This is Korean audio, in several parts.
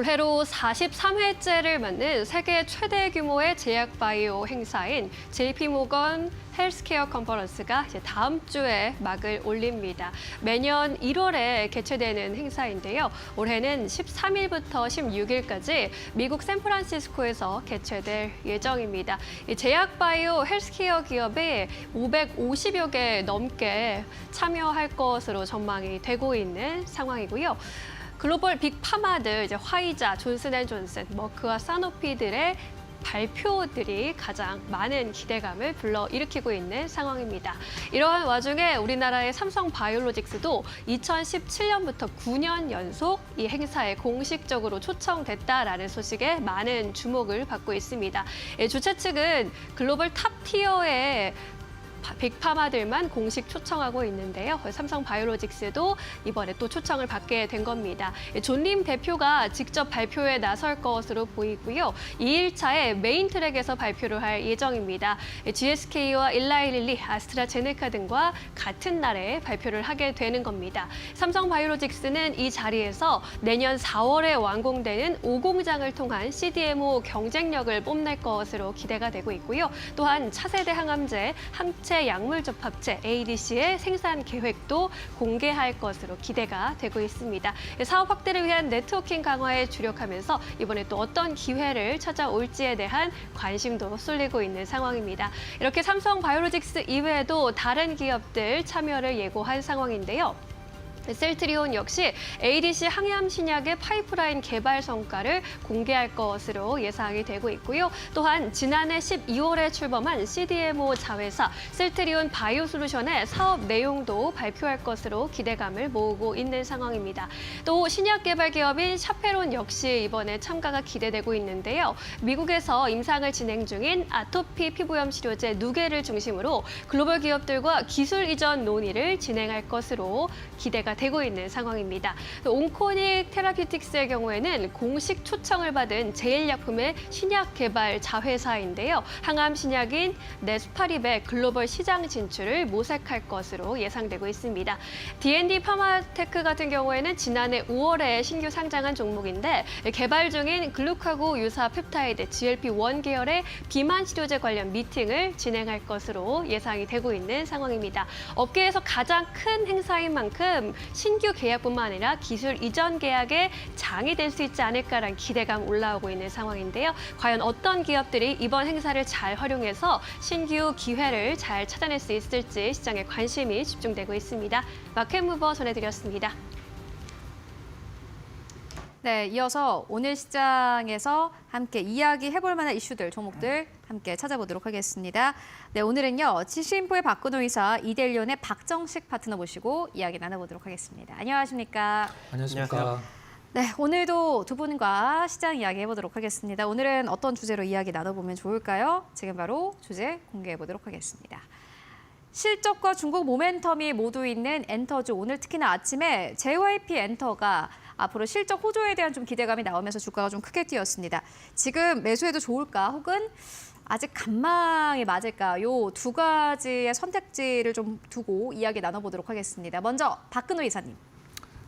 올해로 43회째를 맞는 세계 최대 규모의 제약 바이오 행사인 JP모건 헬스케어 컨퍼런스가 이제 다음 주에 막을 올립니다. 매년 1월에 개최되는 행사인데요. 올해는 13일부터 16일까지 미국 샌프란시스코에서 개최될 예정입니다. 이 제약 바이오 헬스케어 기업이 550여 개 넘게 참여할 것으로 전망이 되고 있는 상황이고요. 글로벌 빅파마들, 이제 화이자, 존슨앤존슨, 머크와 사노피들의 발표들이 가장 많은 기대감을 불러일으키고 있는 상황입니다. 이러한 와중에 우리나라의 삼성바이오로직스도 2017년부터 9년 연속 이 행사에 공식적으로 초청됐다라는 소식에 많은 주목을 받고 있습니다. 주최 측은 글로벌 탑티어의 빅파마들만 공식 초청하고 있는데요. 삼성바이오로직스도 이번에 또 초청을 받게 된 겁니다. 존림 대표가 직접 발표에 나설 것으로 보이고요. 2일차에 메인 트랙에서 발표를 할 예정입니다. GSK와 일라이릴리, 아스트라제네카 등과 같은 날에 발표를 하게 되는 겁니다. 삼성바이오로직스는 이 자리에서 내년 4월에 완공되는 5공장을 통한 CDMO 경쟁력을 뽐낼 것으로 기대가 되고 있고요. 또한 차세대 항암제, 항체 약물 접합체 ADC의 생산 계획도 공개할 것으로 기대가 되고 있습니다. 사업 확대를 위한 네트워킹 강화에 주력하면서 이번에 또 어떤 기회를 찾아올지에 대한 관심도 쏠리고 있는 상황입니다. 이렇게 삼성바이오로직스 이외에도 다른 기업들 참여를 예고한 상황인데요. 셀트리온 역시 ADC 항암 신약의 파이프라인 개발 성과를 공개할 것으로 예상이 되고 있고요. 또한 지난해 12월에 출범한 CDMO 자회사 셀트리온 바이오솔루션의 사업 내용도 발표할 것으로 기대감을 모으고 있는 상황입니다. 또 신약 개발 기업인 샤페론 역시 이번에 참가가 기대되고 있는데요. 미국에서 임상을 진행 중인 아토피 피부염 치료제 누게를 중심으로 글로벌 기업들과 기술 이전 논의를 진행할 것으로 기대가 되고 있는 상황입니다. 온코닉 테라퓨틱스의 경우에는 공식 초청을 받은 제일약품의 신약 개발 자회사인데요. 항암 신약인 네스파립의 글로벌 시장 진출을 모색할 것으로 예상되고 있습니다. D&D 파마테크 같은 경우에는 지난해 5월에 신규 상장한 종목인데 개발 중인 글루카고 유사 펩타이드 GLP-1 계열의 비만 치료제 관련 미팅을 진행할 것으로 예상이 되고 있는 상황입니다. 업계에서 가장 큰 행사인 만큼 신규 계약뿐만 아니라 기술 이전 계약의 장이 될 수 있지 않을까라는 기대감 올라오고 있는 상황인데요. 과연 어떤 기업들이 이번 행사를 잘 활용해서 신규 기회를 잘 찾아낼 수 있을지 시장에 관심이 집중되고 있습니다. 마켓무버 전해드렸습니다. 네, 이어서 오늘 시장에서 함께 이야기해볼 만한 이슈들, 종목들 함께 찾아보도록 하겠습니다. 네, 오늘은요, 지식인포의 박근호 이사, 이데일리온의 박정식 파트너 모시고 이야기 나눠보도록 하겠습니다. 안녕하십니까? 안녕하십니까? 네, 오늘도 두 분과 시장 이야기 해보도록 하겠습니다. 오늘은 어떤 주제로 이야기 나눠보면 좋을까요? 지금 바로 주제 공개해보도록 하겠습니다. 실적과 중국 모멘텀이 모두 있는 엔터주, 오늘 특히나 아침에 JYP 엔터가 앞으로 실적 호조에 대한 좀 기대감이 나오면서 주가가 좀 크게 뛰었습니다. 지금 매수해도 좋을까? 혹은 아직 간망에 맞을까? 요 두 가지의 선택지를 좀 두고 이야기 나눠보도록 하겠습니다. 먼저 박근호 이사님.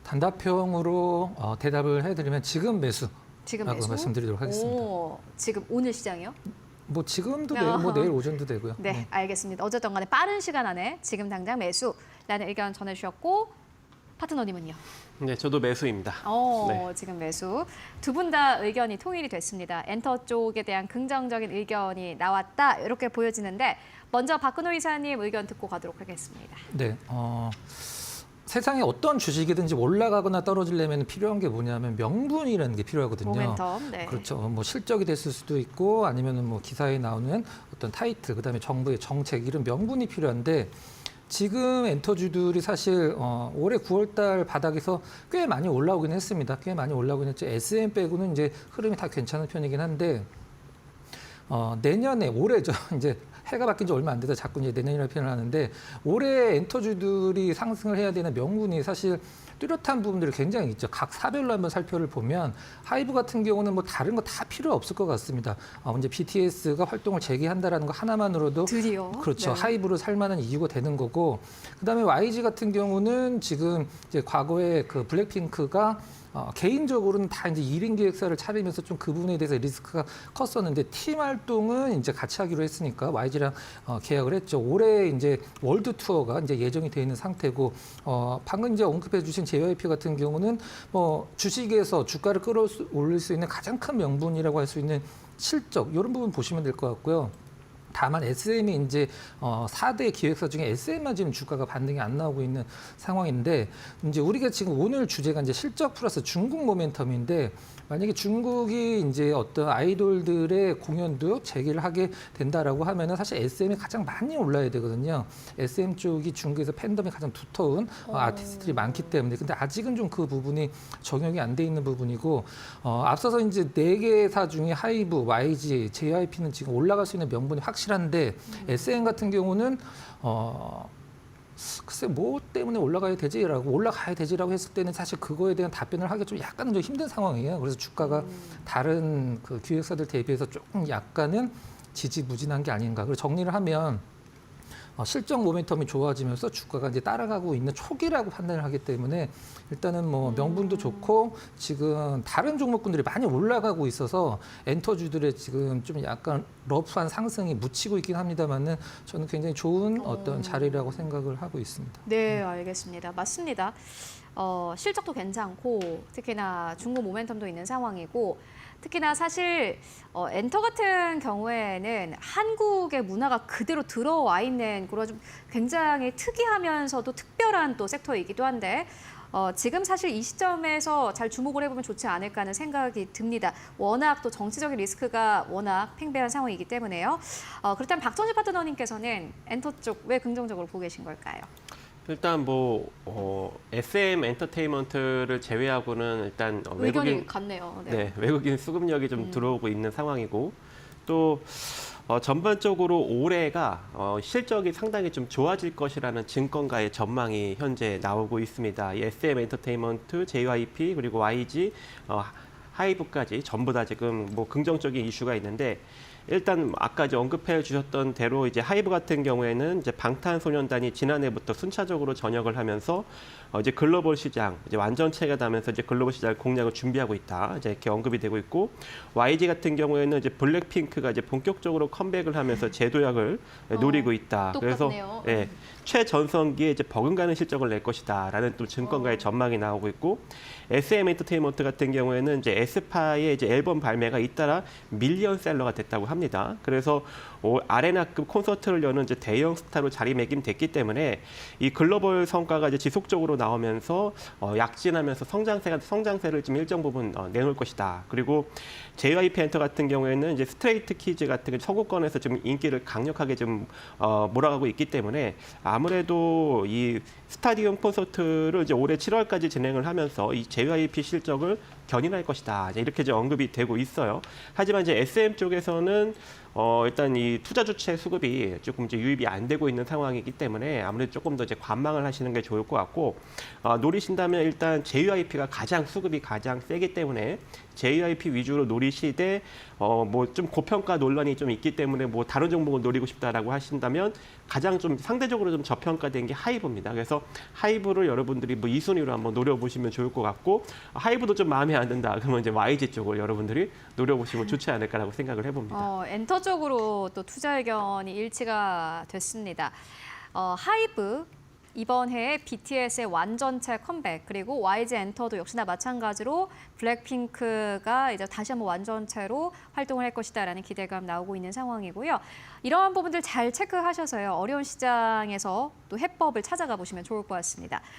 단답형으로 대답을 해드리면 지금 매수라고 지금 매수? 말씀드리도록 하겠습니다. 지금 오늘 시장이요? 뭐 지금도 되고 뭐 내일 오전도 되고요. 네, 알겠습니다. 어쨌든 간에 빠른 시간 안에 지금 당장 매수라는 의견 전해주셨고 파트너님은요? 네, 저도 매수입니다. 네. 지금 매수. 두 분 다 의견이 통일이 됐습니다. 엔터 쪽에 대한 긍정적인 의견이 나왔다 이렇게 보여지는데 먼저 박근호 이사님 의견 듣고 가도록 하겠습니다. 네, 세상에 어떤 주식이든지 올라가거나 떨어지려면 필요한 게 뭐냐면 명분이라는 게 필요하거든요. 모멘텀. 네. 그렇죠. 뭐 실적이 됐을 수도 있고 아니면은 뭐 기사에 나오는 어떤 타이틀, 그다음에 정부의 정책 이런 명분이 필요한데. 지금 엔터주들이 사실 올해 9월달 바닥에서 꽤 많이 올라오긴 했습니다. 꽤 많이 올라오긴 했죠. SM 빼고는 이제 흐름이 다 괜찮은 편이긴 한데 내년에 올해죠. 이제 해가 바뀐 지 얼마 안 돼서 자꾸 이제 내년이라고 표현을 하는데 올해 엔터주들이 상승을 해야 되는 명분이 사실 뚜렷한 부분들이 굉장히 있죠. 각 사별로 한번 살펴를 보면 하이브 같은 경우는 뭐 다른 거 다 필요 없을 것 같습니다. 이제 BTS가 활동을 재개한다라는 거 하나만으로도 드디어 그렇죠. 네. 하이브로 살만한 이유가 되는 거고 그다음에 YG 같은 경우는 지금 이제 과거에 그 블랙핑크가 개인적으로는 다 이제 1인 기획사를 차리면서 좀 그 부분에 대해서 리스크가 컸었는데 팀 활동은 이제 같이 하기로 했으니까 YG랑 계약을 했죠. 올해 이제 월드 투어가 이제 예정이 되어 있는 상태고 방금 이제 언급해 주신 JYP 같은 경우는 뭐 주식에서 주가를 끌어올릴 수 있는 가장 큰 명분이라고 할 수 있는 실적 이런 부분 보시면 될 것 같고요. 다만 SM이 이제 4대 기획사 중에 SM만 지금 주가가 반등이 안 나오고 있는 상황인데 이제 우리가 지금 오늘 주제가 이제 실적 플러스 중국 모멘텀인데 만약에 중국이 이제 어떤 아이돌들의 공연도 재개를 하게 된다라고 하면은 사실 SM이 가장 많이 올라야 되거든요. SM 쪽이 중국에서 팬덤이 가장 두터운 아티스트들이 많기 때문에 근데 아직은 좀 그 부분이 적용이 안 돼 있는 부분이고 앞서서 이제 4개사 중에 하이브, YG, JYP는 지금 올라갈 수 있는 명분이 확실한데 SM 같은 경우는 글쎄 뭐 때문에 올라가야 되지라고 했을 때는 사실 그거에 대한 답변을 하기가 좀 약간은 좀 힘든 상황이에요. 그래서 주가가 다른 그 기획사들 대비해서 조금 약간은 지지부진한 게 아닌가. 그리고 정리를 하면 실적 모멘텀이 좋아지면서 주가가 이제 따라가고 있는 초기라고 판단을 하기 때문에 일단은 뭐 명분도 좋고 지금 다른 종목군들이 많이 올라가고 있어서 엔터주들의 지금 좀 약간 러프한 상승이 묻히고 있긴 합니다만은 저는 굉장히 좋은 어떤 자리라고 생각을 하고 있습니다. 네, 알겠습니다. 맞습니다. 실적도 괜찮고 특히나 중국 모멘텀도 있는 상황이고 특히나 사실 엔터 같은 경우에는 한국의 문화가 그대로 들어와 있는 그런 좀 굉장히 특이하면서도 특별한 또 섹터이기도 한데 지금 사실 이 시점에서 잘 주목을 해보면 좋지 않을까 하는 생각이 듭니다. 워낙 또 정치적인 리스크가 워낙 팽배한 상황이기 때문에요. 그렇다면 박정희 파트너님께서는 엔터 쪽 왜 긍정적으로 보고 계신 걸까요? 일단 뭐 SM 엔터테인먼트를 제외하고는 일단 의견이 같네요. 네, 외국인 수급력이 좀 들어오고 있는 상황이고 또 전반적으로 올해가 실적이 상당히 좀 좋아질 것이라는 증권가의 전망이 현재 나오고 있습니다. 이 SM 엔터테인먼트, JYP 그리고 YG, 하이브까지 전부 다 지금 뭐 긍정적인 이슈가 있는데 일단 아까 이제 언급해 주셨던 대로 이제 하이브 같은 경우에는 이제 방탄소년단이 지난해부터 순차적으로 전역을 하면서 이제 글로벌 시장 이제 완전체가 되면서 이제 글로벌 시장 공략을 준비하고 있다. 이제 이렇게 언급이 되고 있고 YG 같은 경우에는 이제 블랙핑크가 이제 본격적으로 컴백을 하면서 재도약을 노리고 있다. 똑같네요. 그래서 최전성기에 이제 버금가는 실적을 낼 것이다라는 또 증권가의 전망이 나오고 있고 SM 엔터테인먼트 같은 경우에는 이제 에스파의 이제 앨범 발매가 잇따라 밀리언셀러가 됐다고 합니다. 그래서 아레나급 콘서트를 여는 이제 대형 스타로 자리매김됐기 때문에 이 글로벌 성과가 이제 지속적으로 나오면서 약진하면서 성장세를 좀 일정 부분 내놓을 것이다. 그리고 JYP 엔터 같은 경우에는 이제 스트레이트 키즈 같은 서구권에서 좀 인기를 강력하게 좀 몰아가고 있기 때문에 아무래도 이 스타디움 콘서트를 이제 올해 7월까지 진행을 하면서 이 JYP 실적을 견인할 것이다. 이렇게 이제 언급이 되고 있어요. 하지만 이제 SM 쪽에서는 일단 이 투자 주체 수급이 조금 이제 유입이 안 되고 있는 상황이기 때문에 아무래도 조금 더 이제 관망을 하시는 게 좋을 것 같고 노리신다면 일단 JYP가 수급이 가장 세기 때문에 JYP 위주로 노리시되 뭐 좀 고평가 논란이 좀 있기 때문에 뭐 다른 종목을 노리고 싶다라고 하신다면 가장 좀 상대적으로 좀 저평가된 게 하이브입니다. 그래서 하이브를 여러분들이 뭐 2순위로 한번 노려보시면 좋을 것 같고 하이브도 좀 마음에 안 든다. 그러면 이제 YG 쪽을 여러분들이 노려보시면 좋지 않을까라고 생각을 해봅니다. 엔터 쪽으로 또 투자 의견이 일치가 됐습니다. 하이브 이번 해에 BTS의 완전체 컴백 그리고 YG 엔터도 역시나 마찬가지로 블랙핑크가 이제 다시 한번 완전체로 활동을 할 것이다라는 기대감 나오고 있는 상황이고요. 이러한 부분들 잘 체크하셔서요. 어려운 시장에서 또 해법을 찾아가 보시면 좋을 것 같습니다.